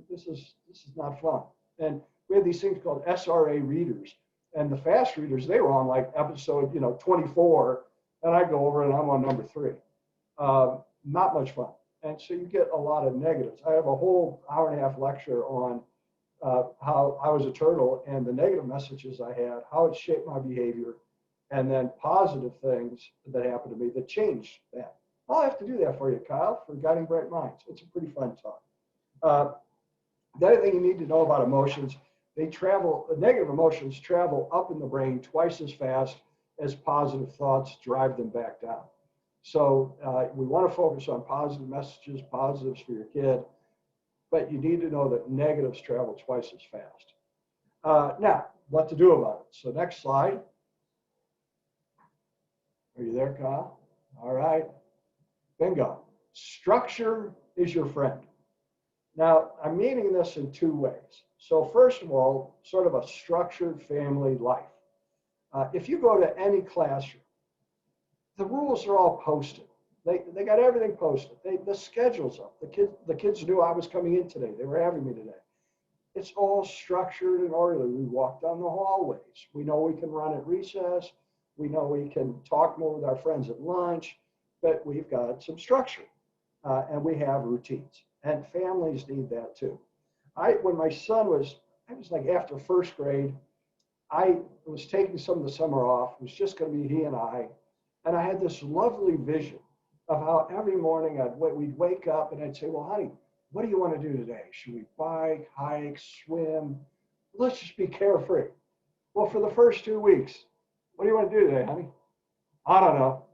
This is not fun." And we had these things called SRA readers. And the fast readers, they were on like episode, 24, and I go over and I'm on number 3. Not much fun. And so you get a lot of negatives. I have a whole hour-and-a-half lecture on how I was a turtle and the negative messages I had, how it shaped my behavior, and then positive things that happened to me that changed that. I'll have to do that for you, Kyle, for Guiding Bright Minds. It's a pretty fun talk. The other thing you need to know about emotions, negative emotions travel up in the brain twice as fast as positive thoughts drive them back down. So we want to focus on positive messages, positives for your kid, but you need to know that negatives travel twice as fast. Now, what to do about it? So next slide. Are you there, Kyle? All right. Bingo. Structure is your friend. Now, I'm meaning this in 2 ways. So first of all, sort of a structured family life. If you go to any classroom, the rules are all posted. They got everything posted. The schedule's up. The kids knew I was coming in today. They were having me today. It's all structured and orderly. We walk down the hallways. We know we can run at recess. We know we can talk more with our friends at lunch, but we've got some structure and we have routines. And families need that too. When my son was like after 1st grade, I was taking some of the summer off. It was just going to be he and I had this lovely vision of how every morning we'd wake up and I'd say, well, honey, what do you want to do today? Should we bike, hike, swim? Let's just be carefree. Well, for the first 2 weeks, what do you want to do today, honey? I don't know.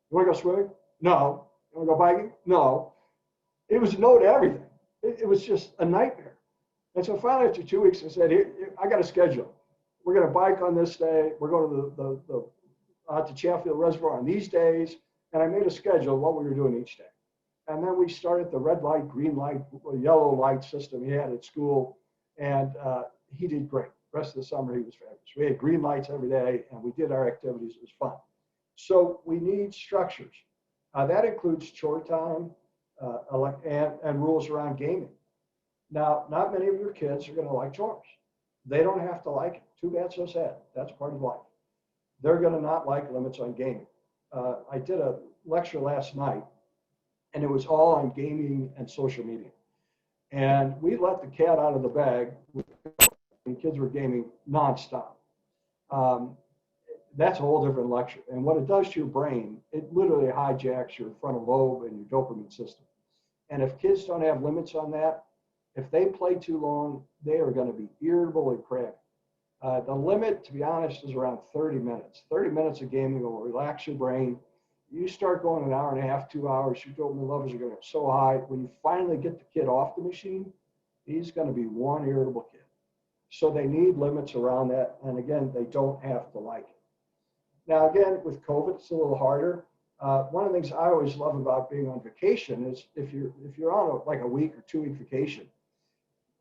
You want to go swimming? No. You want to go biking? No. It was no to everything. It was just a nightmare. And so finally, after 2 weeks, I said, here, I got a schedule. We're going to bike on this day. We're going to Chatfield Reservoir on these days. And I made a schedule of what we were doing each day. And then we started the red light, green light, yellow light system he had at school. And he did great. The rest of the summer, he was fabulous. We had green lights every day, and we did our activities. It was fun. So we need structures. That includes chore time and rules around gaming. Now, not many of your kids are going to like chores. They don't have to like it. Too bad, so sad. That's part of life. They're going to not like limits on gaming. I did a lecture last night, and it was all on gaming and social media. And we let the cat out of the bag when kids were gaming nonstop. That's a whole different lecture. And what it does to your brain, it literally hijacks your frontal lobe and your dopamine system. And if kids don't have limits on that, if they play too long, they are going to be irritable and crabby. The limit, to be honest, is around 30 minutes. 30 minutes of gaming will relax your brain. You start going an hour and a half, 2 hours, your dopamine levels are going to get so high. When you finally get the kid off the machine, he's going to be one irritable kid. So they need limits around that. And again, they don't have to like it. Now, again, with COVID, it's a little harder. One of the things I always love about being on vacation is if you're on like a week or 2 week vacation,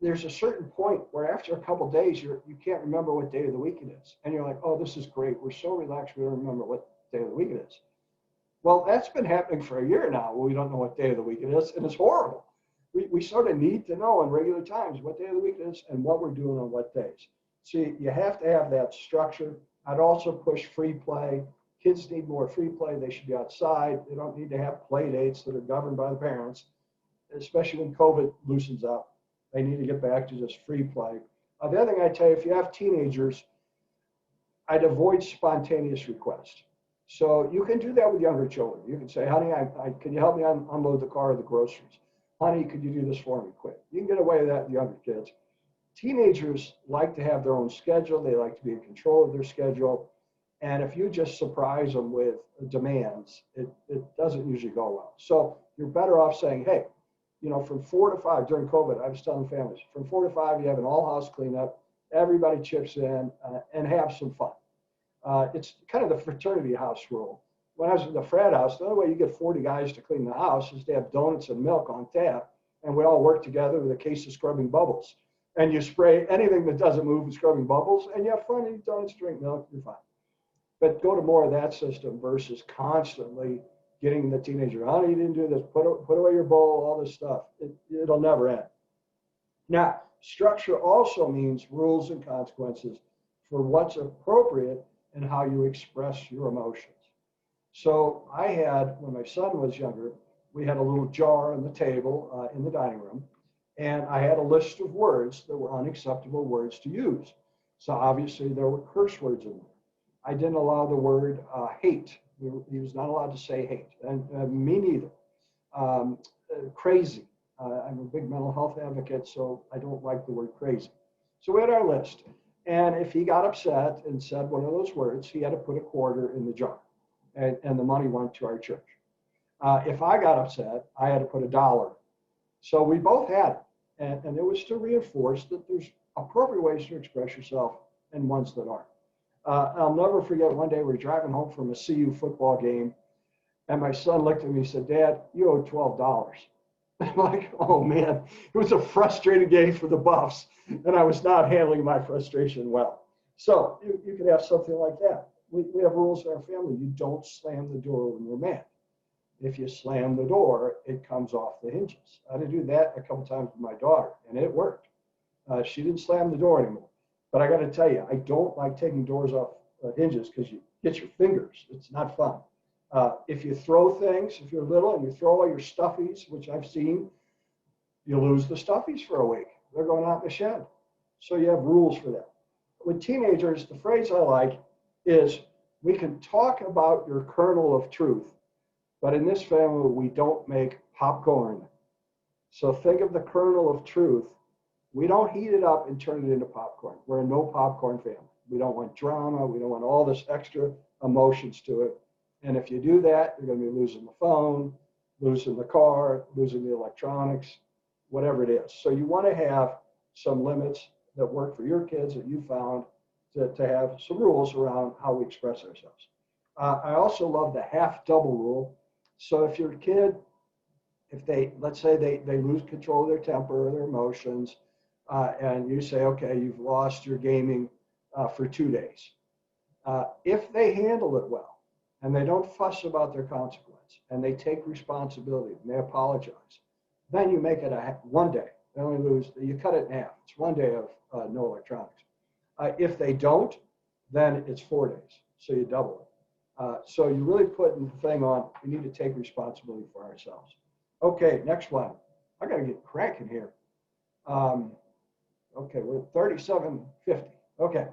there's a certain point where after a couple of days, you can't remember what day of the week it is. And you're like, oh, this is great. We're so relaxed, we don't remember what day of the week it is. Well, that's been happening for a year now where we don't know what day of the week it is, and it's horrible. We sort of need to know in regular times what day of the week it is and what we're doing on what days. So you have to have that structure. I'd also push free play. Kids need more free play. They should be outside. They don't need to have play dates that are governed by the parents, especially when COVID loosens up. They need to get back to just free play. The other thing I tell you, if you have teenagers, I'd avoid spontaneous requests. So you can do that with younger children. You can say, honey, can you help me unload the car or the groceries? Honey, could you do this for me quick? You can get away with that with younger kids. Teenagers like to have their own schedule. They like to be in control of their schedule. And if you just surprise them with demands, it doesn't usually go well. So you're better off saying, hey, from 4 to 5 during COVID, I was telling families, from 4 to 5, you have an all-house cleanup. Everybody chips in and have some fun. It's kind of the fraternity house rule. When I was in the frat house, the only way you get 40 guys to clean the house is to have donuts and milk on tap, and we all work together with a case of scrubbing bubbles. And you spray anything that doesn't move with scrubbing bubbles, and you have fun, eat donuts, drink milk, you're fine. But go to more of that system versus constantly getting the teenager, oh, you didn't do this, put away your bowl, all this stuff. It'll never end. Now, structure also means rules and consequences for what's appropriate and how you express your emotions. So I had, when my son was younger, we had a little jar on the table in the dining room, and I had a list of words that were unacceptable words to use. So obviously there were curse words in there. I didn't allow the word hate. He was not allowed to say hate, and me neither. Crazy. I'm a big mental health advocate, so I don't like the word crazy. So we had our list. And if he got upset and said one of those words, he had to put a quarter in the jar. And the money went to our church. If I got upset, I had to put $1. So we both had it. And it was to reinforce that there's appropriate ways to express yourself and ones that aren't. I'll never forget one day we were driving home from a CU football game, and my son looked at me and said, "Dad, you owe $12." I'm like, oh man, it was a frustrating day for the Buffs, and I was not handling my frustration well. So you could have something like that. We have rules in our family. You don't slam the door when you're mad. If you slam the door, it comes off the hinges. I had to do that a couple times with my daughter, and it worked. She didn't slam the door anymore. But I got to tell you, I don't like taking doors off hinges because you get your fingers. It's not fun. If you throw things, if you're little and you throw all your stuffies, which I've seen, you lose the stuffies for a week. They're going out in the shed. So you have rules for that. With teenagers, the phrase I like is, we can talk about your kernel of truth, but in this family, we don't make popcorn. So think of the kernel of truth. We don't heat it up and turn it into popcorn. We're a no popcorn family. We don't want drama. We don't want all this extra emotions to it. And if you do that, you're going to be losing the phone, losing the car, losing the electronics, whatever it is. So you want to have some limits that work for your kids that you found to have some rules around how we express ourselves. I also love the half double rule. So if your kid, if they, let's say they lose control of their temper or their emotions, and you say, okay, you've lost your gaming for 2 days. If they handle it well, and they don't fuss about their consequence, and they take responsibility, and they apologize, then you make it 1 day. They only lose, you cut it in half. It's 1 day of no electronics. If they don't, then it's 4 days. So you double it. So you really put the thing on, we need to take responsibility for ourselves. Okay, next one. I got to get cranking here. Okay, we're at 37:50. Okay.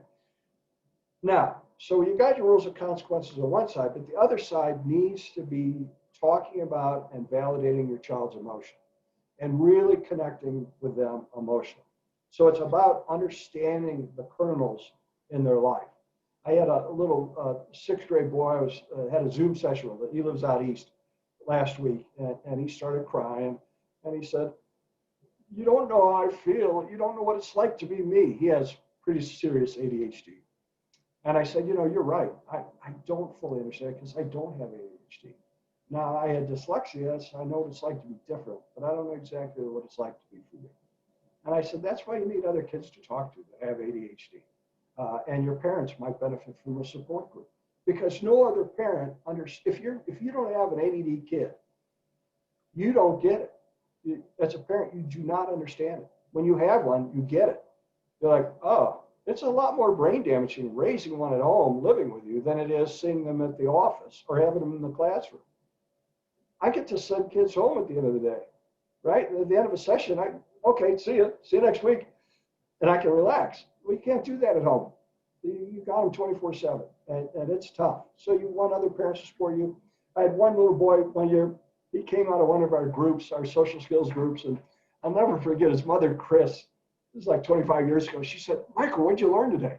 Now, so you got your rules and consequences on one side, but the other side needs to be talking about and validating your child's emotion and really connecting with them emotionally. So it's about understanding the kernels in their life. I had a little 6th grade boy. I had a Zoom session with him. He lives out east last week, and he started crying, and he said, "You don't know how I feel. You don't know what it's like to be me." He has pretty serious ADHD. And I said, you're right. I don't fully understand because I don't have ADHD. Now, I had dyslexia, so I know what it's like to be different, but I don't know exactly what it's like to be for you. And I said, that's why you need other kids to talk to that have ADHD. And your parents might benefit from a support group, because no other parent if you don't have an ADD kid, you don't get it. As a parent, you do not understand it. When you have one, you get it. You're like, oh, it's a lot more brain damaging raising one at home, living with you, than it is seeing them at the office or having them in the classroom. I get to send kids home at the end of the day, right? At the end of a session, okay, see you next week, and I can relax. We can't do that at home. You got them 24/7, and it's tough. So you want other parents to support you. I had one little boy one year. He came out of one of our groups, our social skills groups, and I'll never forget his mother, Chris. This is like 25 years ago. She said, "Michael, what'd you learn today?"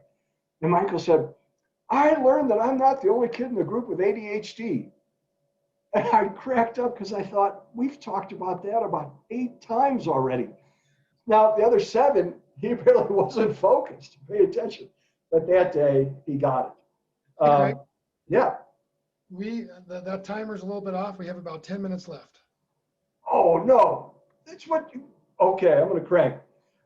And Michael said, "I learned that I'm not the only kid in the group with ADHD." And I cracked up because I thought, we've talked about that about 8 times already. Now, the other 7, he really wasn't focused to pay attention. But that day, he got it. Okay. Yeah. That timer's a little bit off. We have about 10 minutes left. Oh, no. That's what you, okay, I'm going to crank.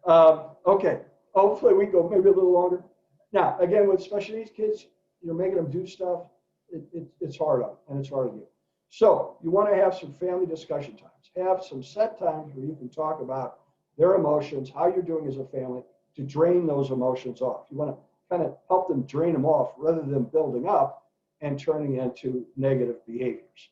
Okay. Hopefully we can go maybe a little longer. Now, again, with special needs kids, you're making them do stuff. It's hard on them, and it's hard on you. So you want to have some family discussion times. Have some set times where you can talk about their emotions, how you're doing as a family to drain those emotions off. You want to kind of help them drain them off rather than building up and turning into negative behaviors.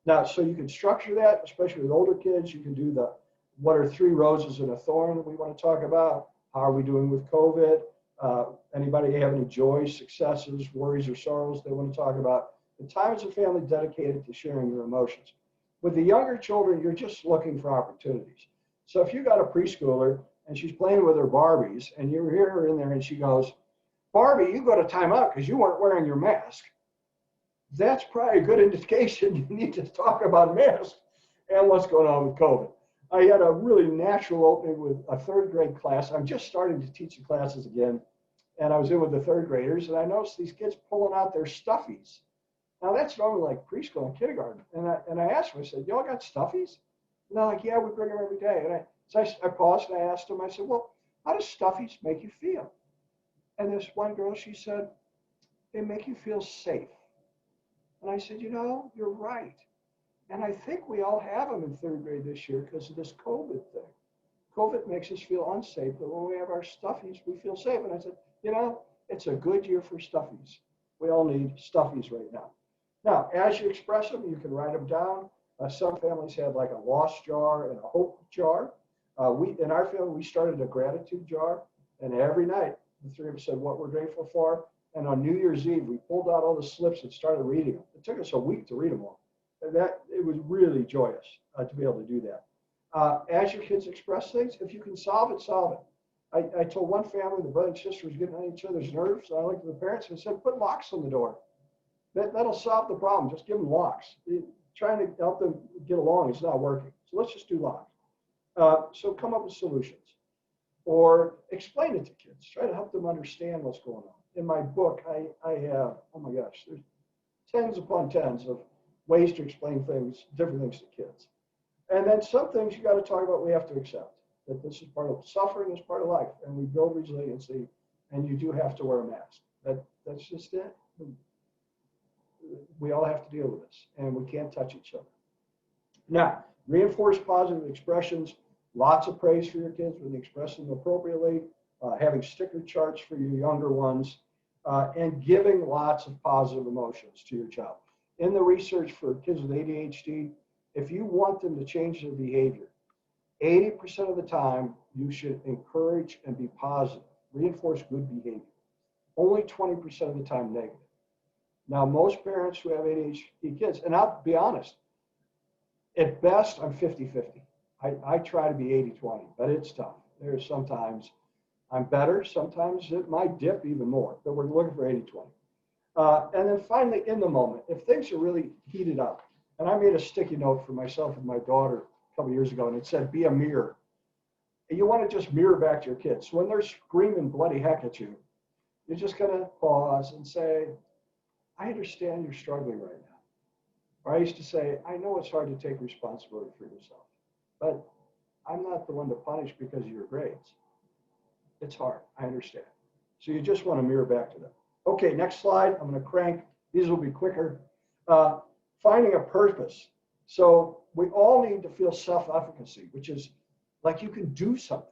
Now, so you can structure that, especially with older kids. You can do the what are 3 roses and a thorn that we want to talk about. How are we doing with COVID? Anybody have any joys, successes, worries, or sorrows they want to talk about? The time as a family dedicated to sharing your emotions. With the younger children, you're just looking for opportunities. So if you got a preschooler and she's playing with her Barbies and you hear her in there and she goes, Barbie, you go to timeout because you weren't wearing your mask. That's probably a good indication you need to talk about masks and what's going on with COVID. I had a really natural opening with a 3rd grade class. I'm just starting to teach the classes again. And I was in with the 3rd graders and I noticed these kids pulling out their stuffies. Now that's normally like preschool and kindergarten. And I asked them, I said, y'all got stuffies? And they're like, yeah, we bring them every day. And I paused and I asked them, I said, well, how does stuffies make you feel? And this one girl, she said, they make you feel safe. And I said, you know, you're right. And I think we all have them in 3rd grade this year because of this COVID thing. COVID makes us feel unsafe, but when we have our stuffies, we feel safe. And I said, you know, it's a good year for stuffies. We all need stuffies right now. Now, as you express them, you can write them down. Some families have like a loss jar and a hope jar. In our family, we started a gratitude jar. And every night, the 3 of us said what we're grateful for. And on New Year's Eve, we pulled out all the slips and started reading them. It took us a week to read them all. And it was really joyous to be able to do that. As your kids express things, if you can solve it, solve it. I told one family, the brother and sister was getting on each other's nerves. So I looked at the parents and said, put locks on the door. That'll solve the problem. Just give them locks. Trying to help them get along is not working. So let's just do locks. So come up with solutions or explain it to kids. Try to help them understand what's going on. In my book, I have, oh my gosh, there's tens upon tens of ways to explain things, different things to kids. And then some things you got to talk about, we have to accept that this is part of suffering, is part of life, and we build resiliency, and you do have to wear a mask. That's just it. We all have to deal with this, and we can't touch each other. Now, reinforce positive expressions, lots of praise for your kids when you express them appropriately, having sticker charts for your younger ones, and giving lots of positive emotions to your child. In the research for kids with ADHD, if you want them to change their behavior, 80% of the time, you should encourage and be positive, reinforce good behavior. Only 20% of the time negative. Now, most parents who have ADHD kids, and I'll be honest, at best, I'm 50-50. I try to be 80-20, but it's tough. There's sometimes I'm better, sometimes it might dip even more, but we're looking for 80-20. And then finally, in the moment, if things are really heated up, and I made a sticky note for myself and my daughter a couple years ago, and it said, be a mirror. And you want to just mirror back to your kids. So when they're screaming bloody heck at you, you're just going to pause and say, I understand you're struggling right now. Or I used to say, I know it's hard to take responsibility for yourself, but I'm not the one to punish because of your grades. It's hard, I understand. So you just want to mirror back to them. Okay, next slide. I'm going to crank. These will be quicker. Finding a purpose. So we all need to feel self-efficacy, which is like you can do something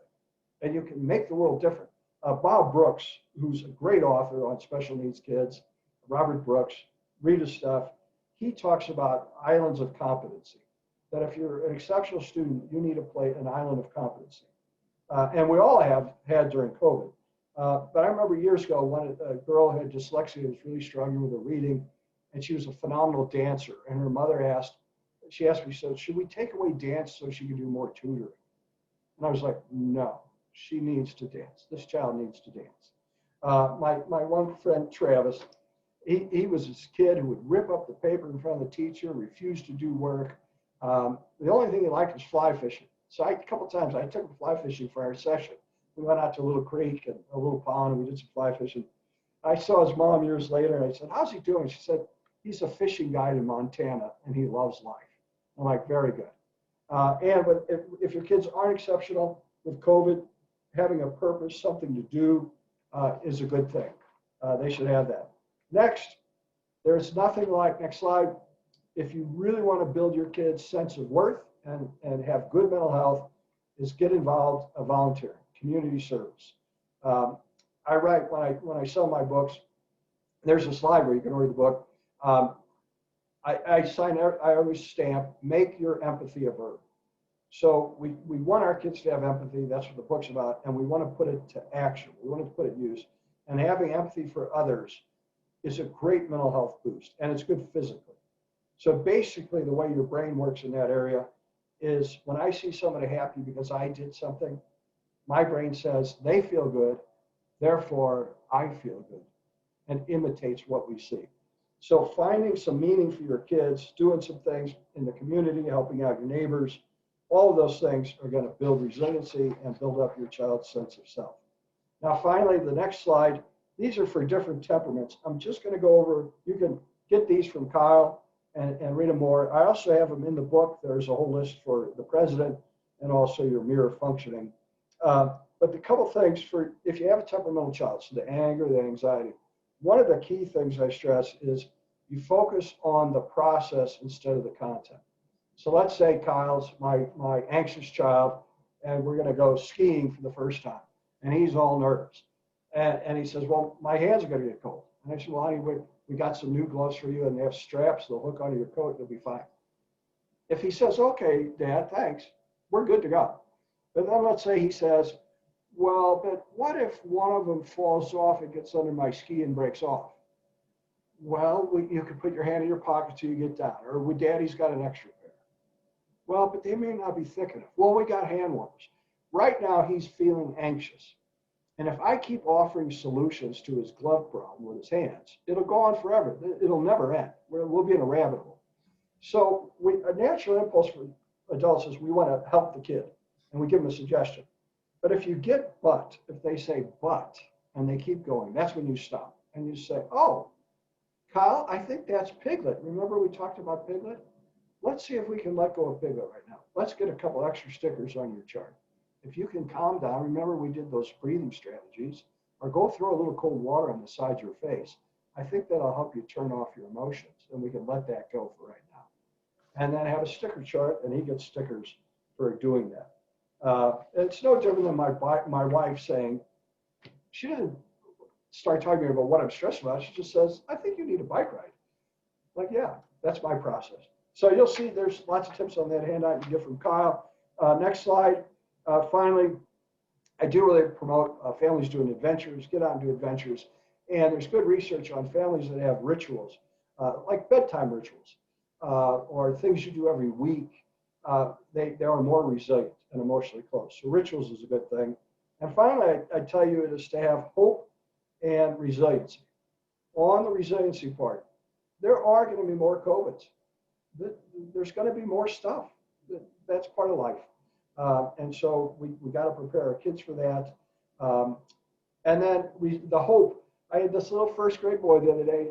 and you can make the world different. Bob Brooks, who's a great author on special needs kids, Robert Brooks, read his stuff. He talks about islands of competency, that if you're an exceptional student, you need to play an island of competency. And we all have had during COVID. But I remember years ago when a girl had dyslexia, was really struggling with her reading, and she was a phenomenal dancer. And her mother asked me, so should we take away dance so she could do more tutoring? And I was like, no, she needs to dance. This child needs to dance. My one friend, Travis, he was this kid who would rip up the paper in front of the teacher, refuse to do work. The only thing he liked was fly fishing. So a couple of times I took him fly fishing for our session. We went out to a little creek and a little pond, and we did some fly fishing. I saw his mom years later, and I said, how's he doing? She said, he's a fishing guide in Montana, and he loves life. I'm like, very good. But if your kids aren't exceptional with COVID, having a purpose, something to do is a good thing. They should have that. Next, there's nothing like, next slide, if you really want to build your kids' sense of worth and have good mental health, is get involved, volunteering, community service. I write when I sell my books. There's a slide where you can order the book. I always stamp, make your empathy a verb. So we want our kids to have empathy. That's what the book's about. And we want to put it to action. We want to put it to use. And having empathy for others is a great mental health boost. And it's good physically. So basically, the way your brain works in that area is when I see somebody happy because I did something, my brain says they feel good, therefore I feel good, and imitates what we see. So finding some meaning for your kids, doing some things in the community, helping out your neighbors, all of those things are going to build resiliency and build up your child's sense of self. Now, finally, the next slide, these are for different temperaments. I'm just going to go over, you can get these from Kyle and read them more. I also have them in the book. There's a whole list for the president and also your mirror functioning. But the couple things for if you have a temperamental child, so the anger, the anxiety, one of the key things I stress is you focus on the process instead of the content. So let's say Kyle's my anxious child, and we're going to go skiing for the first time, and he's all nervous. And he says, well, my hands are going to get cold. And I said, well, honey, we got some new gloves for you, and they have straps. They'll hook onto your coat. You'll be fine. If he says, okay, Dad, thanks, we're good to go. But then let's say he says, well, but what if one of them falls off and gets under my ski and breaks off? Well, you could put your hand in your pocket till you get down. Or would Daddy's got an extra pair? Well, but they may not be thick enough. Well, we got hand warmers. Right now, he's feeling anxious. And if I keep offering solutions to his glove problem with his hands, it'll go on forever. It'll never end. We'll be in a rabbit hole. So a natural impulse for adults is we want to help the kid, and we give them a suggestion. But if you get but, if they say but, and they keep going, that's when you stop. And you say, oh, Kyle, I think that's Piglet. Remember we talked about Piglet? Let's see if we can let go of Piglet right now. Let's get a couple extra stickers on your chart. If you can calm down, remember we did those breathing strategies, or go throw a little cold water on the side of your face. I think that'll help you turn off your emotions, and we can let that go for right now. And then have a sticker chart, and he gets stickers for doing that. It's no different than my wife saying, she didn't start talking about what I'm stressed about. She just says, I think you need a bike ride. Like, yeah, that's my process. So you'll see there's lots of tips on that handout you get from Kyle. Next slide. Finally, I do really promote families doing adventures, get out and do adventures. And there's good research on families that have rituals, like bedtime rituals, or things you do every week. They are more resilient and emotionally close. So rituals is a good thing. And finally, I tell you it is to have hope and resiliency. On the resiliency part, there are going to be more COVIDs. There's going to be more stuff. That's part of life. And so we got to prepare our kids for that. And then the hope. I had this little first grade boy the other day.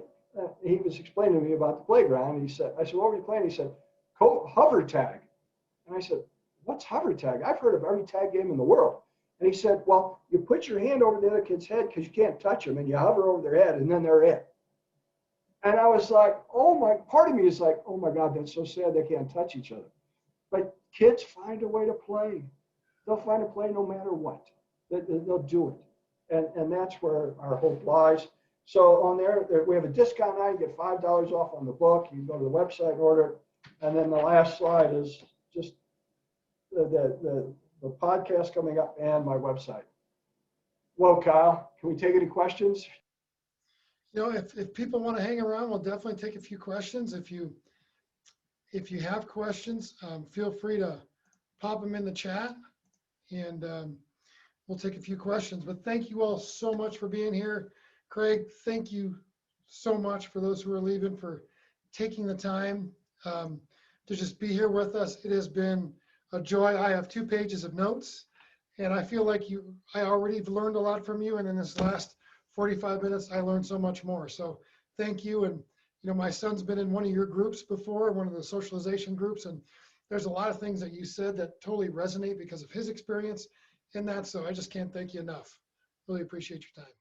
He was explaining to me about the playground. And I said, what were you playing? He said, hover tag. And I said, what's hover tag? I've heard of every tag game in the world. And he said, well, you put your hand over the other kid's head because you can't touch them, and you hover over their head, and then they're it. And I was like, part of me is like, oh my God, that's so sad they can't touch each other. But kids find a way to play. They'll find a play no matter what. They'll do it. And that's where our hope lies. So on there, we have a discount now. You get $5 off on the book. You can go to the website and order it. And then the last slide is just the podcast coming up and my website. Well, Kyle, can we take any questions? You know, if people want to hang around, we'll definitely take a few questions. If you have questions, feel free to pop them in the chat, and we'll take a few questions. But thank you all so much for being here. Craig, thank you so much for those who are leaving for taking the time to just be here with us. It has been a joy. I have 2 pages of notes, and I feel like I already learned a lot from you. And in this last 45 minutes, I learned so much more. So thank you. And you know, my son's been in one of your groups before, one of the socialization groups, and there's a lot of things that you said that totally resonate because of his experience in that. So I just can't thank you enough. Really appreciate your time.